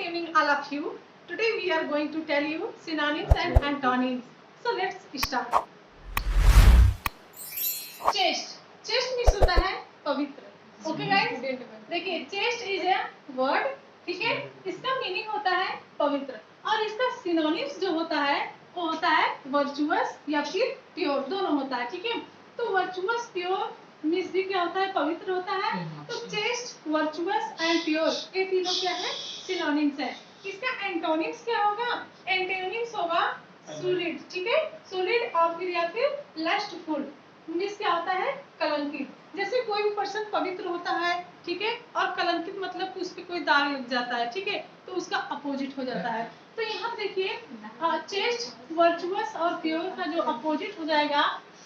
evening all of you. Today we are going to tell you synonyms and antonyms. So let's start. Chaste. Chaste means होता है पवित्र. Okay guys? देखिए chaste is a word. ठीक है? इसका meaning होता है पवित्र और इसका synonyms जो होता है वो होता है virtuous या फिर pure, दोनों होता है. ठीक है? तो virtuous, pure मीन्स भी क्या होता है पवित्र होता है. तो chaste, virtuous and pure ये तीनों क्या है सिनोनिम्स है. इसका एंटोनिम्स क्या होगा? एंटोनिम्स होगा सॉलिड. ठीक है, सॉलिड और फिर या फिर लस्टफुल मीन्स क्या होता है कलंकित. जैसे कोई भी पर्सन पवित्र होता है, ठीक है, और कलंकित मतलब कि उस पे कोई दाग लग जाता है, ठीक है, तो उसका अपोजिट हो जाता है. तो यहाँ देखिए चेस्ट, वर्चुअस और प्योर का जो अपोजिट हो जाएगा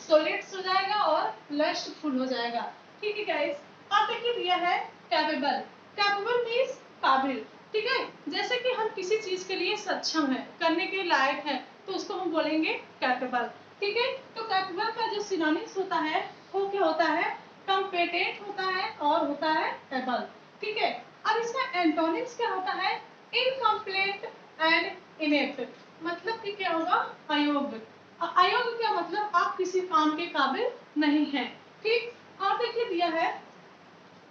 सॉलिड्स हो जाएगा और लस्टफुल हो जाएगा. ठीक है गाइस. और देखिए दिया है कैपेबल. कैपेबल मीन्स काबिल. ठीक है, जैसे कि हम किसी चीज के लिए सक्षम है, करने के लायक है, तो उसको हम बोलेंगे कैपेबल. ठीक है, तो कैपेबल का जो सिनोनिम्स होता है वो क्या होता है कॉम्पिटेंट होता है और होता है एबल. ठीक है, अब इसका एंटोनिम्स क्या होता है इनकम्प्लीट एंड इनेप्ट. मतलब कि क्या होगा अयोग्य. अयोग्य क्या मतलब आप किसी काम के काबिल नहीं हैं. ठीक, और देखिए दिया है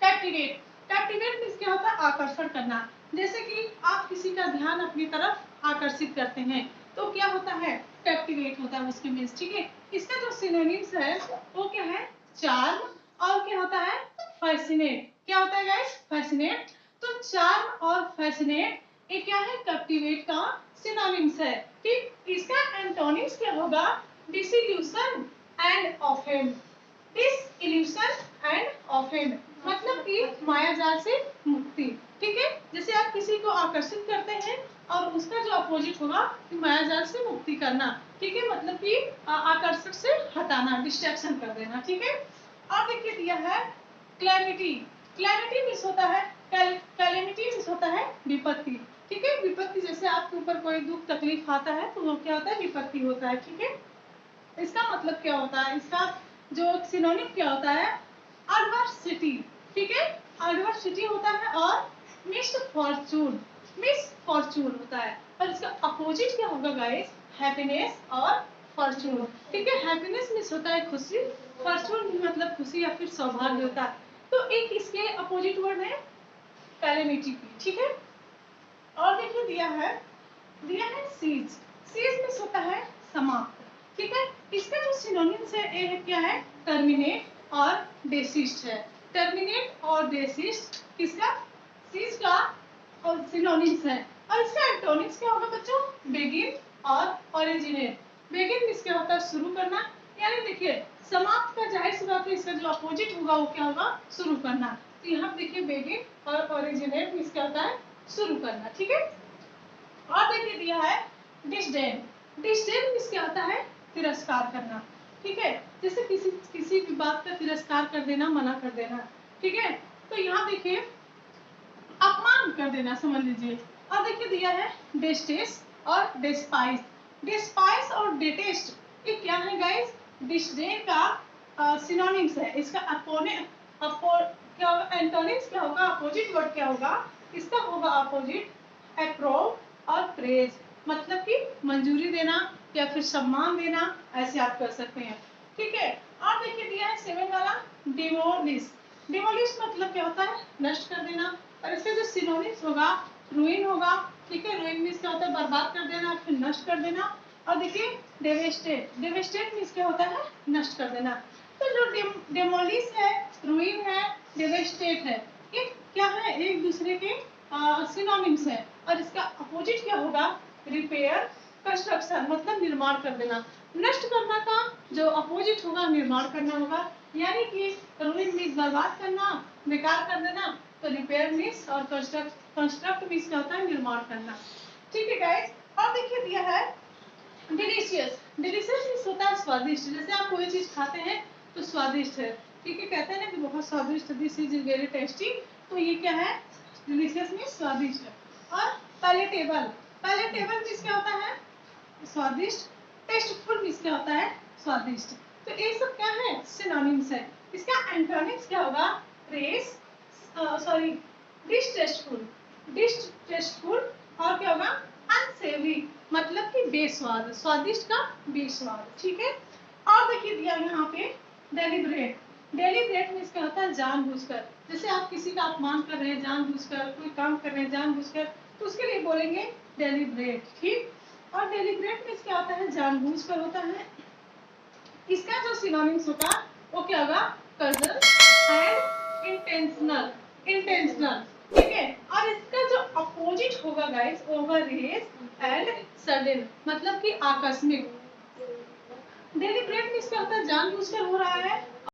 कैप्टिवेट. कैप्टिवेट मींस क्या होता है आकर्षण करना. जैसे कि आप किसी का ध्यान अपनी तरफ आकर्षित करते हैं तो क्या होता है कैप्टिवेट होता है उसके मींस. ठीक है, इसका जो सिनोनिम्स है वो क्या है चार्म और क्या होता है फैसिनेट. क्या होता है गाइस फैसिनेट. तो चार्म और फैसिनेट ये क्या है कैप्टिवेट का सिनोनिम्स है. ठीक, इसका एंटोनिम्स क्या होगा डिसिल्यूशन एंड ऑफेंड. डिसइल्यूशन एंड ऑफेंड मतलब कि मायाजाल से मुक्ति. ठीक है, जैसे आप किसी को आकर्षित करते हैं और उसका जो अपोजिट होगा मायाजाल से मुक्ति करना. ठीक है, मतलब कि आकर्षण से हटाना, डिस्ट्रैक्शन कर देना. ठीक है, और देखिए दिया है क्लैमिटी. क्लैमिटी मींस होता है कैलेमिटी मींस होता है विपत्ति. ठीक है, विपत्ति जैसे आपके ऊपर कोई दुख तकलीफ आता है तो वो क्या होता है विपत्ति होता है. ठीक है, इसका मतलब क्या होता है इसका जो सिनोनिम क्या होता है एडवर्सिटी. ठीक है, एडवर्सिटी होता है और मिसफॉर्चून. मिसफॉर्चून होता है और इसका अपोजिट क्या होगा गाइस हैप्पीनेस और फॉर्चून. ठीक है, हैप्पीनेस मींस होता है खुशी, फॉर्चून मतलब खुशी या फिर सौभाग्य होता है. तो एक इसके अपोजिट वर्ड है कैलेमिटी की. ठीक है, और देखिए दिया है सीज. सीज मींस होता है समाप्त. ठीक है, इसका जो सिनोनिम्स है ये क्या है टर्मिनेट और डेसिस्ट है. टर्मिनेट और डेसिस्ट किसका सीज का और सिनोनिम्स है. और इसका एंटोनिम्स क्या होगा बच्चों बिगिन और ओरिजिनेट. बिगिन मींस क्या होता है शुरू करना. यानी देखिए समाप्त का जाहिर सी बात है इसका जो अपोजिट होगा वो क्या होगा शुरू करना. तो यहाँ देखिए बिगिन और ओरिजिनेट मींस क्या होता है शुरू करना. ठीक है, और देखिए दिया है डिस्डेन. डिस्डेन मींस क्या होता है तिरस्कार करना. ठीक है, जैसे किसी भी बात का तिरस्कार कर देना, मना कर देना. ठीक है, तो यहाँ देखिए अपमान कर देना समझ लीजिए. और देखिए दिया है डेस्टेस और डेस्पाइस. डेस्पाइस और डेटेस्ट ये क्या है गाइस डिस्डेन का सिनोनिम्स है. इसका क्या एंटोनिम्स क्या होगा अपोजिट वर्ड क्या होगा इसका होगा अपोजिट अप्रूव और प्रेज. मतलब कि मंजूरी देना या फिर सम्मान देना ऐसे आप कर सकते हैं. ठीक है, और देखिए दिया है 7 वाला डिमोलिश. डिमोलिश मतलब क्या होता है नष्ट कर देना और इसका जो सिनोनिम्स होगा रुइन होगा. ठीक है, रुइन मींस क्या होता है बर्बाद कर देना फिर नष्ट कर देना. और देखिए डेवेस्टेट. डेवेस्टेट मींस क्या होता है नष्ट कर देना. तो जो डेमोलिश है रुइन है डेवेस्टेट है ये क्या है एक दूसरे के सिनोनिम्स है. और इसका अपोजिट क्या होगा रिपेयर कंस्ट्रक्शन मतलब निर्माण कर देना. नष्ट करना का जो अपोजिट होगा निर्माण करना होगा. यानी कि रुइन मींस बर्बाद करना बेकार कर देना तो रिपेयर मींस और कंस्ट्रक्ट मींस क्या होता है निर्माण करना. ठीक है गाइस, और देखिए दिया है डिलीशियस. डिलीशियस मींस होता है स्वादिष्ट. जैसे आप कोई चीज खाते हैं तो स्वादिष्ट है. ठीक है, कहते हैं ना कि बहुत स्वादिष्ट दिस इज वेरी टेस्टी. तो ये क्या है डिलीशियस मींस स्वादिष्ट. और पैलेटेबल. पैलेटेबल मींस क्या होता है स्वादिष्ट. टेस्टफुल मींस क्या होता है स्वादिष्ट. तो ये सब क्या है सिनोनिम्स है. इसका एंटोनिम्स क्या होगा डिसटेस्टफुल. डिसटेस्टफुल बेस्वाद, स्वादिष्ट का बेस्वाद, ठीक है। और देखिए दिया यहाँ पे डेलिब्रेट। डेलिब्रेट मीन्स क्या होता है, जानबूझकर। जैसे आप किसी का अपमान कर रहे हैं जानबूझकर, कोई काम कर रहे हैं जानबूझकर, तो उसके लिए बोलेंगे डेलिब्रेट, ठीक। और डेलिब्रेट मीन्स क्या होता है, जानबूझकर होता है। इसका जो सिनोनिम्स होगा वो क्या होगा, कजन एंड इंटेंशनल, इंटेंशनल, ठीक है। और इसका जो अपोजिट होगा गाइस वो होगा रेस एंड सडन, मतलब कि आकस्मिक। डेलिब्रेट मीन्स क्या होता है, जानबूझकर हो रहा है,